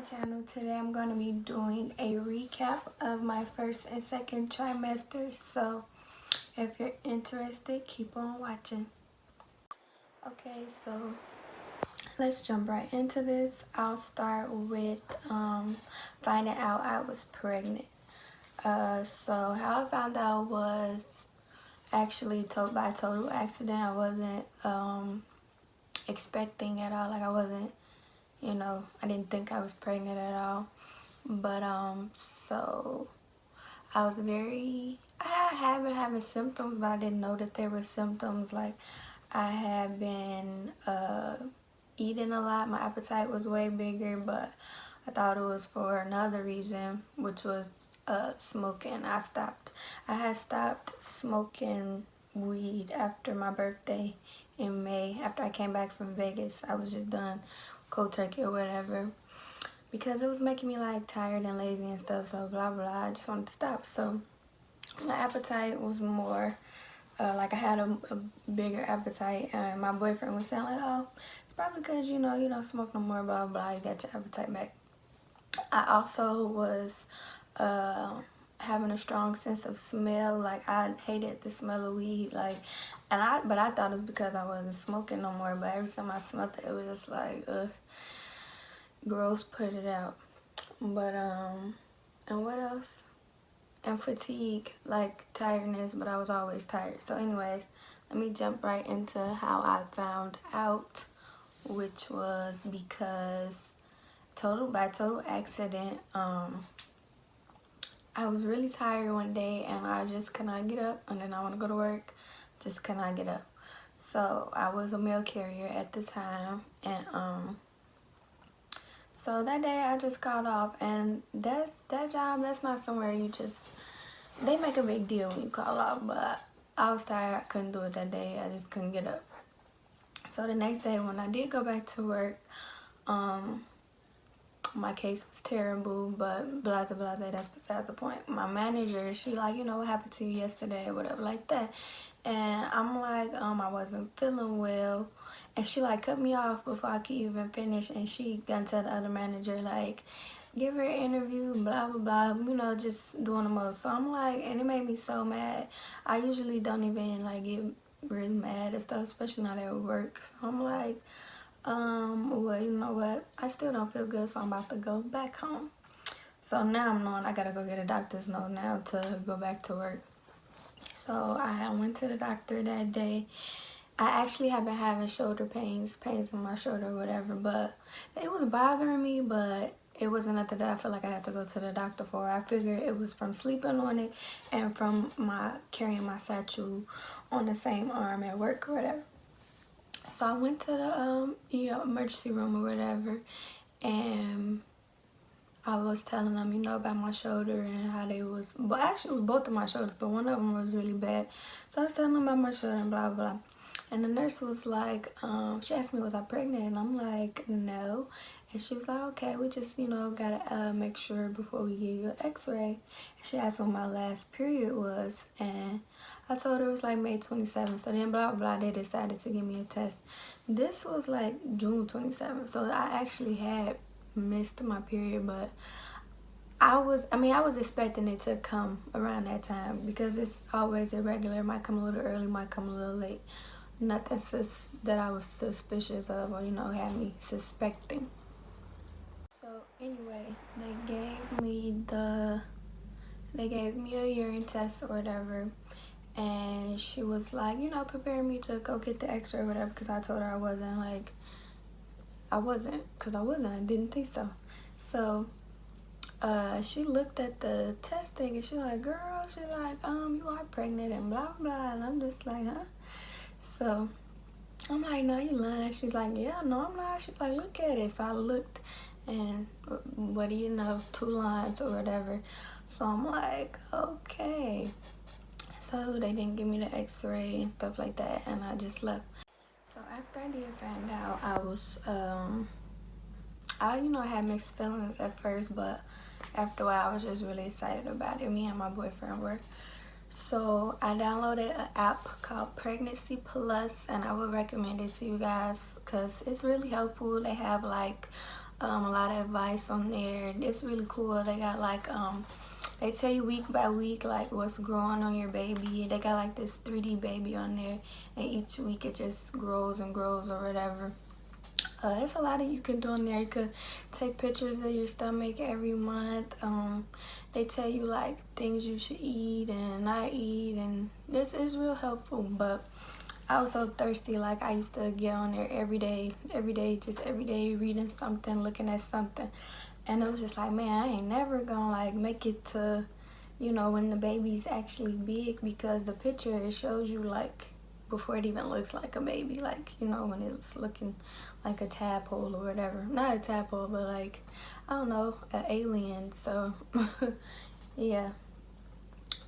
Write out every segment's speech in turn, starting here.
channel. Today I'm going to be doing a recap of my first and second trimester. So if you're interested, keep on watching. Okay, so let's jump right into this. I'll start with finding out I was pregnant. So how I found out was actually by total accident. I wasn't expecting at all. Like I wasn't, I didn't think I was pregnant at all. But so I was I had been having symptoms, but I didn't know that there were symptoms. Like I had been eating a lot. My appetite was way bigger, but I thought it was for another reason, which was smoking. I had stopped smoking weed after my birthday in May. After I came back from Vegas, I was just done cold turkey or whatever, because it was making me like tired and lazy and stuff. So blah blah, I just wanted to stop. So my appetite was more like I had a bigger appetite, and my boyfriend was saying like, oh, it's probably because you don't smoke no more, blah blah, you got your appetite back. I also was having a strong sense of smell. Like I hated the smell of weed, like, but I thought it was because I wasn't smoking no more. But every time I smelled it, it was just like, ugh, gross, put it out. But and what else? And fatigue, like tiredness, but I was always tired. So anyways, let me jump right into how I found out, which was because by total accident. I was really tired one day and I just could not get up, and then I want to go to work, just could not get up. So I was a mail carrier at the time, and so that day I just called off, and that job, that's not somewhere they make a big deal when you call off, but I was tired, I couldn't do it that day, I just couldn't get up. So the next day when I did go back to work, my case was terrible, but blah blah blah, that's beside the point. My manager, she like, what happened to you yesterday or whatever like that, and I'm like, I wasn't feeling well, and she like cut me off before I could even finish, and she gonna tell the other manager like, give her an interview, blah blah blah, just doing the most. So I'm like, and it made me so mad. I usually don't even like get really mad and stuff, especially not at work. So I'm like, well, you know what, I still don't feel good, so I'm about to go back home. So now I'm knowing I gotta go get a doctor's note now to go back to work. So I went to the doctor that day. I actually have been having shoulder pains in my shoulder or whatever, but it was bothering me, but it wasn't nothing that I feel like I had to go to the doctor for. I figured it was from sleeping on it and from my carrying my satchel on the same arm at work or whatever. So I went to the emergency room or whatever, and I was telling them, about my shoulder and how they was, but actually it was both of my shoulders, but one of them was really bad. So I was telling them about my shoulder and blah blah. And the nurse was like, she asked me, was I pregnant? And I'm like, no. And she was like, okay, we just, gotta make sure before we give you an x-ray. And she asked when my last period was, and I told her it was like May 27th. So then blah blah, they decided to give me a test. This was like June 27th. So I actually had missed my period, but I was expecting it to come around that time, because it's always irregular. It might come a little early, might come a little late. Nothing that I was suspicious of, or had me suspecting. So anyway, they gave me a urine test or whatever, and she was like, preparing me to go get the x-ray or whatever, because I told her I didn't think so. So she looked at the test thing, and she's like, girl, you are pregnant and blah blah, and I'm just like, huh? So I'm like, no, you lying. She's like, yeah, no, I'm not. She's like, look at it. So I looked, and what do you know, 2 lines or whatever. So I'm like, okay. So they didn't give me the x-ray and stuff like that, and I just left. So after I did find out, I was I had mixed feelings at first, but after a while I was just really excited about it. Me and my boyfriend were. So I downloaded an app called Pregnancy Plus, and I would recommend it to you guys because it's really helpful. They have like A lot of advice on there. It's really cool. They got like they tell you week by week like what's growing on your baby. They got like this 3D baby on there, and each week it just grows and grows or whatever. It's a lot that you can do on there. You could take pictures of your stomach every month. They tell you like things you should eat and not eat, and this is real helpful. But I was so thirsty, like I used to get on there every day, just every day, reading something, looking at something. And it was just like, man, I ain't never gonna like make it to, you know, when the baby's actually big, because the picture, it shows you like before it even looks like a baby, like, you know, when it's looking like a tadpole or whatever. Not a tadpole, but like, I don't know, an alien. So yeah.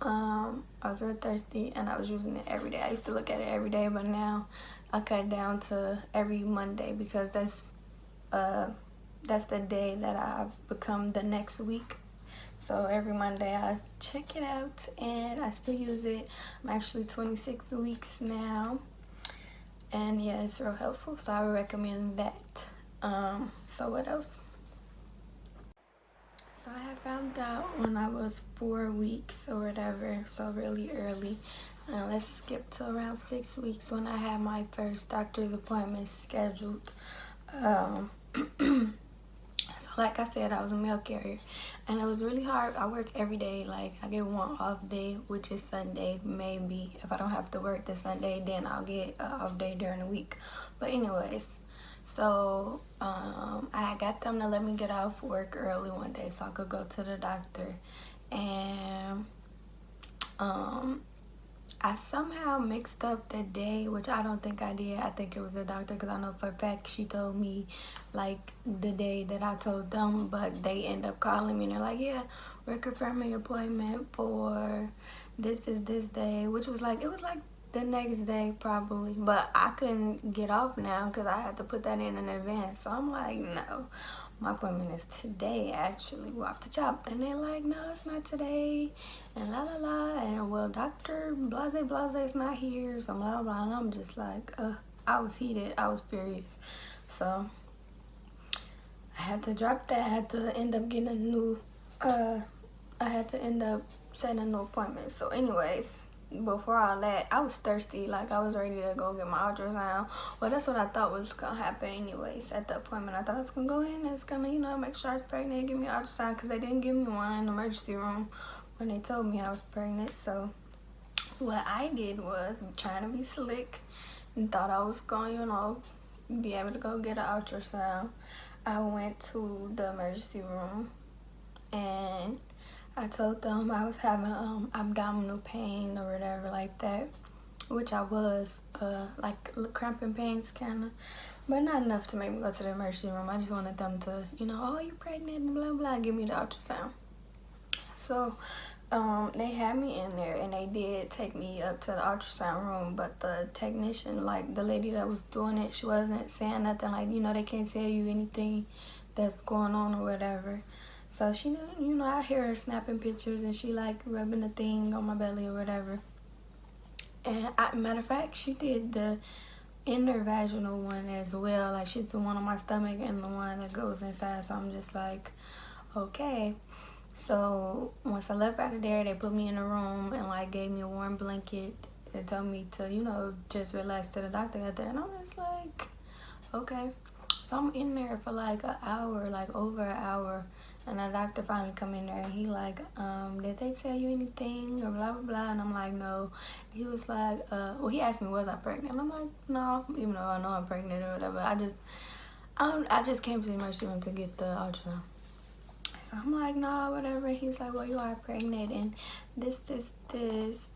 I was real thirsty and I was using it every day. I used to look at it every day, but now I cut it down to every Monday, because that's the day that I've become the next week. So every Monday I check it out and I still use it. I'm actually 26 weeks now, and yeah, it's real helpful, so I would recommend that. So what else? So I had found out when I was 4 weeks or whatever, so really early. Let's skip to around 6 weeks when I had my first doctor's appointment scheduled. So like I said, I was a mail carrier, and it was really hard. I work every day. Like I get one off day, which is Sunday. Maybe if I don't have to work this Sunday, then I'll get an off day during the week. But anyways, so I got them to let me get off work early one day so I could go to the doctor. And I somehow mixed up the day, which I don't think I did. I think it was the doctor, because I know for a fact she told me like the day that I told them, but they end up calling me and they're like, yeah, we're confirming your appointment for this is this day, which was like, it was like the next day probably, but I couldn't get off now because I had to put that in advance. So I'm like, no, my appointment is today, actually. We're off the chop. And they're like, no, it's not today, and la la la, and well, Dr. Blase Blase is not here, so blah blah. And I'm just like, I was heated, I was furious. So I had to drop that. I had to end up getting a new I had to end up setting a new appointment. So anyways, before all that, I was thirsty. Like I was ready to go get my ultrasound. Well, that's what I thought was gonna happen anyways at the appointment. I thought I was gonna go in and it's gonna, you know, make sure I was pregnant and give me an ultrasound, because they didn't give me one in the emergency room when they told me I was pregnant. So what I did was trying to be slick and thought I was gonna, you know, be able to go get an ultrasound. I went to the emergency room and I told them I was having abdominal pain or whatever like that, which I was, like cramping pains kind of, but not enough to make me go to the emergency room. I just wanted them to, you know, oh, you're pregnant and blah blah, give me the ultrasound. So they had me in there and they did take me up to the ultrasound room, but the technician, like the lady that was doing it, she wasn't saying nothing. Like, you know, they can't tell you anything that's going on or whatever. So she, you know, I hear her snapping pictures and she like rubbing the thing on my belly or whatever. And matter of fact, she did the inner vaginal one as well. Like she's the one on my stomach and the one that goes inside. So I'm just like, okay. So once I left out of there, they put me in a room and like gave me a warm blanket and told me to, you know, just relax till the doctor got there. And I'm just like, okay. So I'm in there for like an hour, like over an hour. And the doctor finally come in there and he like, did they tell you anything or blah, blah, blah? And I'm like, no. He was like, well, he asked me, was I pregnant? And I'm like, no, even though I know I'm pregnant or whatever. I just came to the emergency room to get the ultrasound. So I'm like, no, whatever. He's like, well, you are pregnant and this.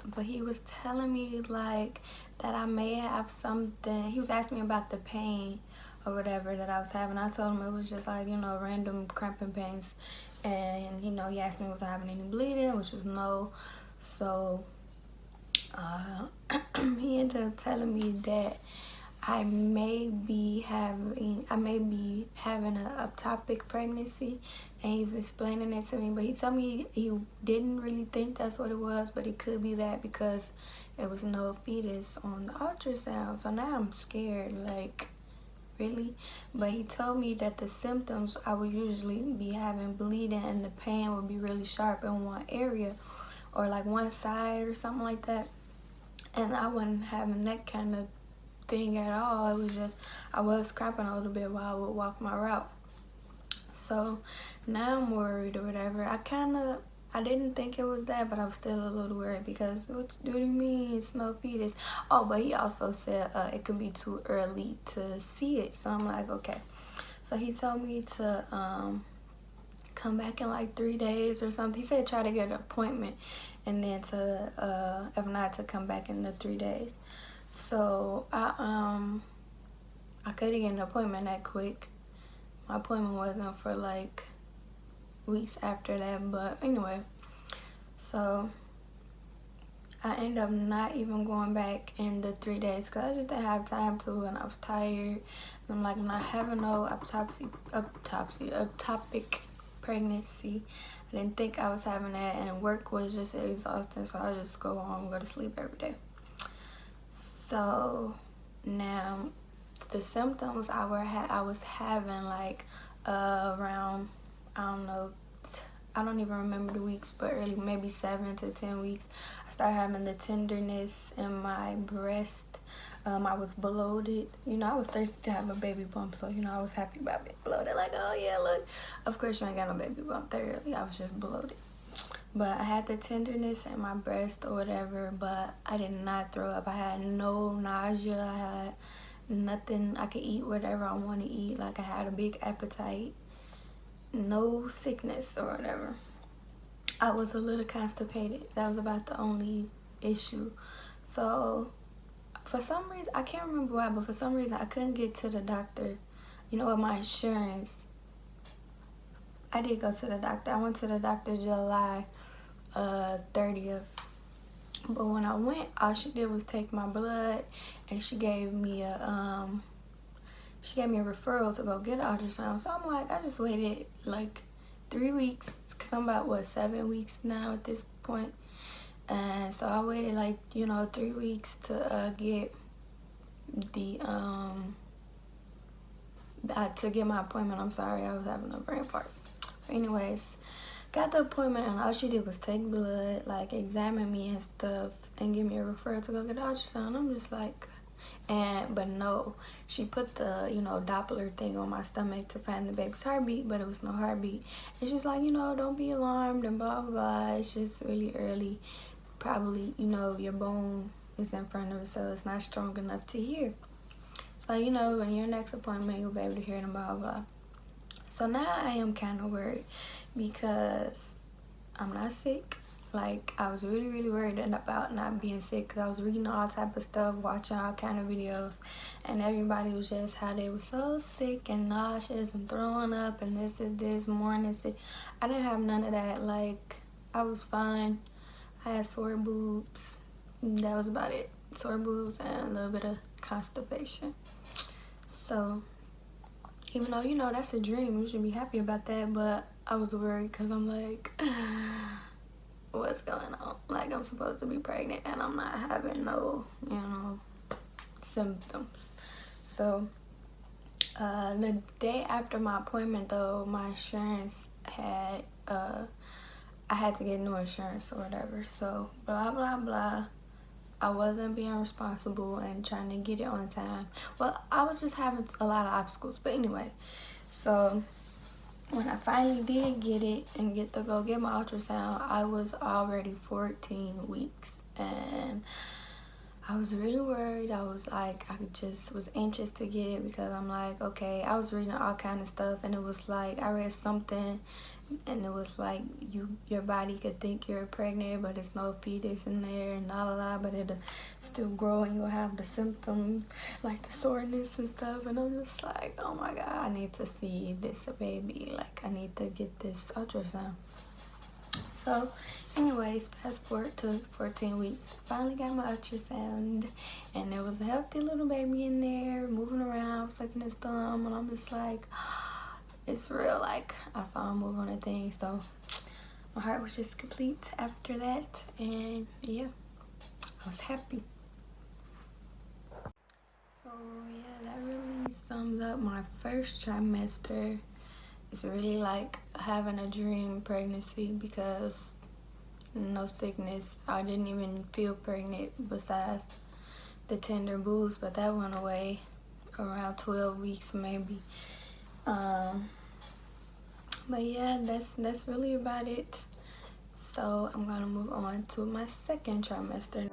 But he was telling me like that I may have something. He was asking me about the pain or whatever that I was having. I told him it was just like, you know, random cramping pains. And, you know, he asked me was I having any bleeding, which was no. So he ended up telling me that I may be having an ectopic pregnancy, and he was explaining it to me. But he told me he didn't really think that's what it was, but it could be that because it was no fetus on the ultrasound. So now I'm scared, like, really. But he told me that the symptoms, I would usually be having bleeding and the pain would be really sharp in one area or like one side or something like that. And I wasn't having that kind of thing at all. It was just, I was cramping a little bit while I would walk my route. So now I'm worried or whatever. I didn't think it was that, but I was still a little worried because what do you mean it's no fetus? Oh, but he also said it could be too early to see it. So I'm like, okay. So he told me to come back in like 3 days or something. He said try to get an appointment and then to if not to come back in the 3 days. So I couldn't get an appointment that quick. My appointment wasn't for like weeks after that, but anyway. So I ended up not even going back in the 3 days because I just didn't have time to, and I was tired. And I'm like, I'm not having no ectopic pregnancy. I didn't think I was having that, and work was just exhausting, so I just go home, go to sleep every day. So now the symptoms I was having like around, I don't even remember the weeks, but early, maybe 7 to 10 weeks. I started having the tenderness in my breast. I was bloated. You know, I was thirsty to have a baby bump, so, you know, I was happy about being bloated. Like, oh, yeah, look. Of course, you ain't got no baby bump that early. I was just bloated. But I had the tenderness in my breast or whatever, but I did not throw up. I had no nausea. I had nothing. I could eat whatever I want to eat. Like, I had a big appetite. No sickness or whatever. I was a little constipated. That was about the only issue. So for some reason, I can't remember why, but for some reason I couldn't get to the doctor. You know, with my insurance, I did go to the doctor. I went to the doctor July 30th. But when I went, all she did was take my blood, and she gave me a referral to go get an ultrasound. So I'm like, I just waited like 3 weeks, because I'm about, 7 weeks now at this point. And so I waited like, 3 weeks to get the, to get my appointment. I'm sorry, I was having a brain fart. But anyways, got the appointment, and all she did was take blood, like examine me and stuff, and give me a referral to go get an ultrasound. I'm just like, but no, she put the, Doppler thing on my stomach to find the baby's heartbeat, but it was no heartbeat. And she's like, don't be alarmed and blah, blah, blah. It's just really early. It's probably, your bone is in front of it, so it's not strong enough to hear. So, when your next appointment, you'll be able to hear it and blah, blah, blah. So now I am kind of worried because I'm not sick. Like, I was really, really worried about not being sick because I was reading all type of stuff, watching all kind of videos, and everybody was just how they were so sick and nauseous and throwing up and this, morning sick. I didn't have none of that. Like, I was fine. I had sore boobs. That was about it. Sore boobs and a little bit of constipation. So, even though, that's a dream, you should be happy about that, but I was worried because I'm like, what's going on? Like, I'm supposed to be pregnant and I'm not having no, symptoms. So, the day after my appointment, though, my insurance had, I had to get new insurance or whatever. So, blah, blah, blah. I wasn't being responsible and trying to get it on time. Well, I was just having a lot of obstacles. But anyway, so when I finally did get it and go get my ultrasound, I was already 14 weeks. And I was really worried. I was like, was anxious to get it because I'm like, okay, I was reading all kind of stuff, and it was like, I read something, and it was like, your body could think you're pregnant, but it's no fetus in there, and but it'll still grow, and you'll have the symptoms, like the soreness and stuff, and I'm just like, oh my God, I need to see this baby, like, I need to get this ultrasound. So, anyways, fast forward to 14 weeks. Finally got my ultrasound, and there was a healthy little baby in there, moving around, sucking his thumb, and I'm just like, it's real. Like, I saw him move on the thing, so my heart was just complete after that, and yeah, I was happy. So yeah, that really sums up my first trimester. It's really like having a dream pregnancy because no sickness. I didn't even feel pregnant besides the tender boobs, but that went away around 12 weeks maybe. But yeah, that's really about it. So I'm gonna move on to my second trimester.